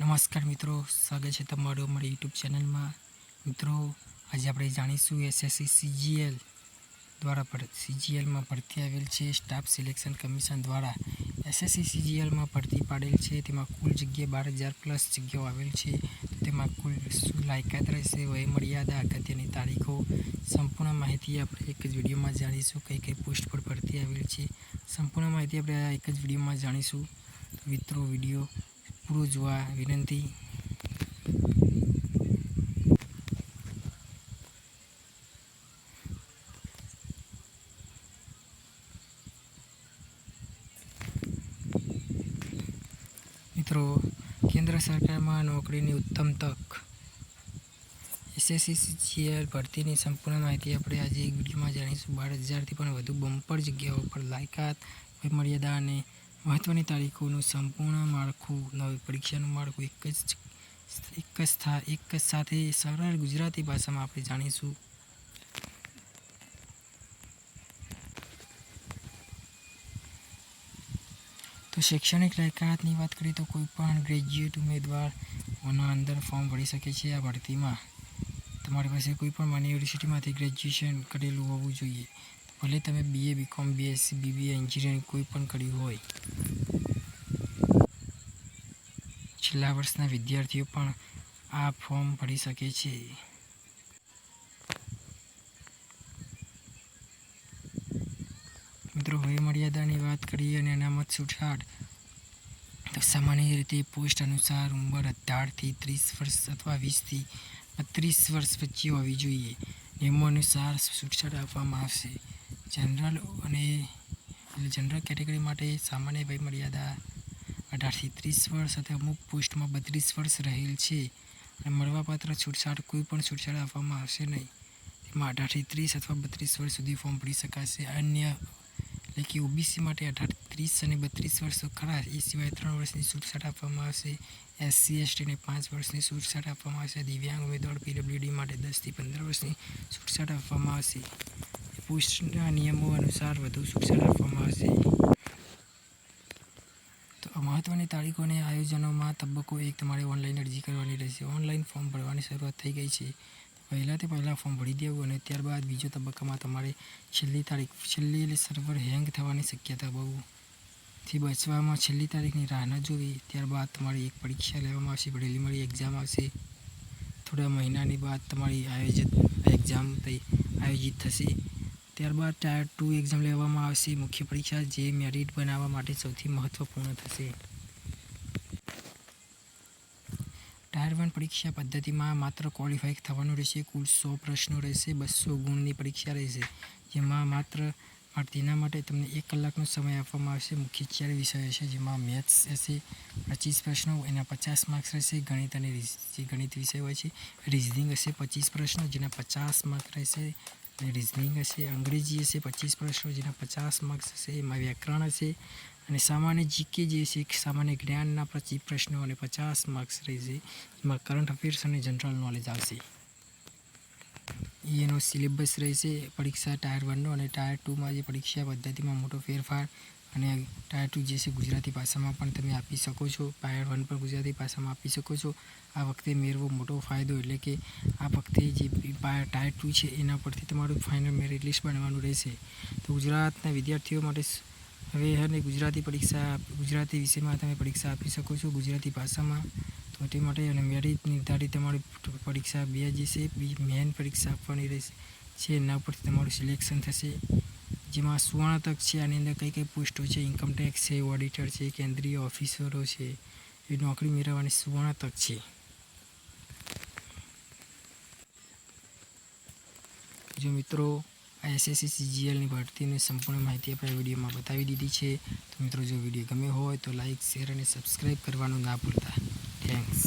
નમસ્કાર મિત્રો, સ્વાગત છે તમારું અમારી યુટ્યુબ ચેનલમાં. મિત્રો, આજે આપણે જાણીશું એસએસસી સીજીએલ દ્વારા સીજીએલમાં ભરતી આવેલ છે. સ્ટાફ સિલેક્શન કમિશન દ્વારા એસએસસી સીજીએલમાં ભરતી પાડેલ છે. તેમાં કુલ જગ્યા 12,000+ જગ્યાઓ આવેલ છે. તેમાં કુલ શું લાયકાત રહેશે, વયમર્યાદા, અગત્યની તારીખો, સંપૂર્ણ માહિતી આપણે એક જ વિડીયોમાં જાણીશું. કઈ કઈ પોસ્ટ પર ભરતી આવેલ છે, સંપૂર્ણ માહિતી આપણે આ એક જ વિડીયોમાં જાણીશું. મિત્રો, વિડીયો પૂરો જોવા વિનંતી. મિત્રો, કેન્દ્ર સરકારમાં નોકરીની ઉત્તમ તક. એસએસસી સીજીએલ ભરતીની સંપૂર્ણ માહિતી આપણે આજે એક વિડીયોમાં જાણીશું. 12,000થી પણ વધુ બમ્પર જગ્યાઓ પર લાયકાત, વયમર્યાદા અને મહત્વની તારીખોનું સંપૂર્ણ માળખું. નવી પરીક્ષાનું માળખું એક જ સાથે સરળ ગુજરાતી ભાષામાં આપણે જાણીશું. તો શૈક્ષણિક લાયકાતની વાત કરીએ તો કોઈ પણ ગ્રેજ્યુએટ ઉમેદવાર આના અંદર ફોર્મ ભરી શકે છે. આ ભરતીમાં તમારી પાસે કોઈ પણ માન્ય યુનિવર્સિટીમાંથી ગ્રેજ્યુએશન કરેલું હોવું જોઈએ. ભલે તમે BA, BCom, BSc, BBA, engineering કોઈ પણ કર્યું હોય. છેલ્લા વર્ષના વિદ્યાર્થીઓ પણ આ ફોર્મ ભરી શકે છે. મિત્રો, વયમર્યાદાની વાત કરીએ અને અનામત છૂટછાટ તો સામાન્ય રીતે પોસ્ટ અનુસાર ઉંમર 18થી 30 વર્ષ અથવા 20થી 32 વર્ષ વચ્ચે હોવી જોઈએ. નિયમો અનુસાર છૂટછાટ આપવામાં આવશે. જનરલ કેટેગરી માટે સામાન્ય વયમર્યાદા 18થી 30 વર્ષ અથવા અમુક પોસ્ટમાં 32 વર્ષ રહેલ છે. અને મળવાપાત્ર છૂટછાટ કોઈ પણ છૂટછાટ આપવામાં આવશે નહીં. તેમાં 18થી 30 અથવા 32 વર્ષ સુધી ફોર્મ ભરી શકાશે. અન્ય એટલે કે ઓબીસી માટે 18, 30 અને 32 વર્ષ ખરા. એ સિવાય 3 વર્ષની છૂટછાટ આપવામાં આવશે. SC, ST ને 5 વર્ષની છૂટછાટ આપવામાં આવશે. દિવ્યાંગ ઉમેદવાર PWD માટે 10થી 15 વર્ષની છૂટછાટ આપવામાં આવશે. પોસ્ટના નિયમો અનુસાર વધુ છૂટછાટ આપવામાં આવશે. તો મહત્વની તારીખો અને આયોજનોમાં તબક્કો 1, તમારે ઓનલાઈન અરજી કરવાની રહેશે. ઓનલાઈન ફોર્મ ભરવાની શરૂઆત થઈ ગઈ છે. પહેલાં ફોર્મ ભરી દેવું અને ત્યારબાદ બીજો તબક્કામાં તમારે છેલ્લી એટલે સર્વર હેંગ થવાની શક્યતા બહુથી બચવામાં છેલ્લી તારીખની રાહ ન જોવી. ત્યારબાદ તમારી એક પરીક્ષા લેવામાં આવશે. પ્રિલિમિનરી એક્ઝામ આવશે. થોડા મહિનાની બાદ તમારી એક્ઝામ આયોજિત થશે. ત્યારબાદ ટાયર 2 એક્ઝામ લેવામાં આવશે. મુખ્ય પરીક્ષા જે મેરિટ બનાવવા માટે સૌથી મહત્વપૂર્ણ થશે. ટાયર 1 પરીક્ષા પદ્ધતિમાં માત્ર ક્વોલિફાય થવાનું રહેશે. કુલ 100 પ્રશ્નો રહેશે. 200 ગુણની પરીક્ષા રહેશે. જેમાં તેના માટે તમને 1 કલાકનો સમય આપવામાં આવશે. મુખ્ય 4 વિષયો હશે, જેમાં મેથ્સ હશે 25 પ્રશ્નો, એના 50 માર્ક્સ રહેશે. ગણિત અને જે ગણિત વિષય હોય છે. રિઝનિંગ હશે 25 પ્રશ્નો, જેના 50 માર્ક્સ રહેશે. રિઝનિંગ હશે. અંગ્રેજી હશે 25 પ્રશ્નો, જેના 50 માર્ક્સ હશે. એમાં વ્યાકરણ હશે અને સામાન્ય જીકે જે છે સામાન્ય જ્ઞાનના 25 પ્રશ્નો અને 50 માર્ક્સ રહેશે. એમાં કરંટ અફેર્સ અને જનરલ નોલેજ આવશે. એનો સિલેબસ રહેશે પરીક્ષા ટાયર 1નો. અને ટાયર 2માં જે પરીક્ષા પદ્ધતિમાં મોટો ફેરફાર. અને ટાયર 2 જે છે ગુજરાતી ભાષામાં પણ તમે આપી શકો છો. ટાયર 1 પણ ગુજરાતી ભાષામાં આપી શકો છો. આ વખતે મેળવો મોટો ફાયદો એટલે કે આ વખતે જે ટાયર 2 છે એના પરથી તમારું ફાઇનલ મેરિટ લિસ્ટ બનવાનું રહેશે. તો ગુજરાતના વિદ્યાર્થીઓ માટે હવે ગુજરાતી વિષયમાં તમે પરીક્ષા આપી શકો છો ગુજરાતી ભાષામાં. તો તે માટે અને મેરિટ નિર્ધારિત તમારી પરીક્ષા 2 જે છે મેન પરીક્ષા આપવાની રહેશે છે. એના ઉપરથી તમારું સિલેક્શન થશે. જેમાં સુવર્ણ તક છે. આની અંદર કઈ પોસ્ટો છે, ઇન્કમટેક્સ છે, ઓડિટર છે, કેન્દ્રીય ઓફિસરો છે. એ નોકરી મેળવવાની સુવર્ણ તક છે. જો મિત્રો, આ એસએસસી સીજીએલની ભરતીની સંપૂર્ણ માહિતી આપણે વિડીયોમાં બતાવી દીધી છે. તો મિત્રો, જો વિડીયો ગમ્યો હોય તો લાઇક, શેર અને સબસ્ક્રાઈબ કરવાનું ના ભૂલતા. થેન્ક્સ.